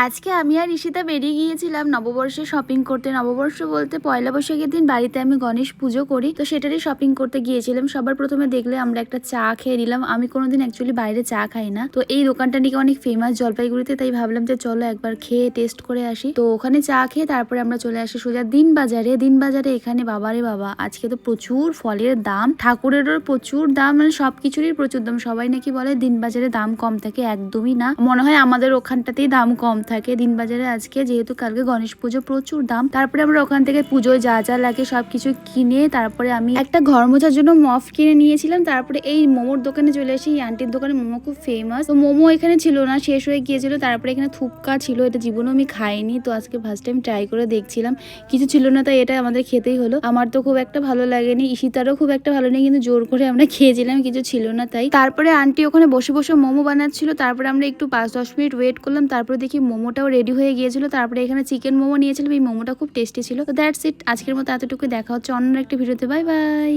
আজকে আমি আর ঈশিতা বেরিয়ে গিয়েছিলাম নববর্ষে শপিং করতে। নববর্ষ বলতে পয়লা বৈশাখের দিন বাড়িতে আমি গণেশ পুজো করি, তো সেটারই শপিং করতে গিয়েছিলাম। সবার প্রথমে দেখলে আমরা একটা চা খেয়ে নিলাম। আমি কোনোদিন অ্যাকচুয়ালি বাইরে চা খাই না, তো এই দোকানটা নাকি অনেক ফেমাস জলপাইগুড়িতে, তাই ভাবলাম যে চলো একবার খেয়ে টেস্ট করে আসি। তো ওখানে চা খেয়ে তারপরে আমরা চলে আসি সোজা দিন বাজারে। দিন বাজারে এখানে বাবারে বাবা, আজকে তো প্রচুর ফলের দাম, ঠাকুরেরও প্রচুর দাম, মানে সবকিছুরই প্রচুর দাম। সবাই নাকি বলে দিন বাজারে দাম কম থাকে, একদমই না। মনে হয় আমাদের ওখানটাতেই দাম কম থাকে দিন বাজারে। আজকে যেহেতু কালকে গণেশ পুজো, প্রচুর দাম। তারপরে আমরা ওখান থেকে পুজোয় যা যা লাগে সবকিছু কিনে তারপরে আমি একটা ঘর মোছার জন্য মফ কিনে নিয়েছিলাম। তারপরে এই মোমোর দোকানে চলে আসি। এই আন্টির দোকানে মোমো খুব ফেমাস, তো মোমো এখানে ছিল না, শেষ হয়ে গিয়েছিল। তারপরে এখানে থুপকা ছিল, এটা জীবনেও আমি খাইনি, তো আজকে ফার্স্ট টাইম ট্রাই করে দেখছিলাম। কিছু ছিল না, তাই এটা আমাদের খেতেই হলো। আমার তো খুব একটা ভালো লাগেনি, ঈশিতারও খুব একটা ভালো নেই, কিন্তু জোর করে আমরা খেয়েছিলাম, কিছু ছিল না তাই। তারপরে আন্টি ওখানে বসে বসে মোমো বানাচ্ছিল। তারপরে আমরা একটু 5-10 মিনিট ওয়েট করলাম। তারপরে দেখি মোমোটাও রেডি হয়ে গিয়েছিল। তারপরে এখানে চিকেন মোমো নিয়েছিলাম, এই মোমোটা খুব টেস্টি ছিল। তো দ্যাটস ইট, আজকের মতো এতটুকু। দেখা হচ্ছে অন্য একটা ভিডিওতে। Bye bye.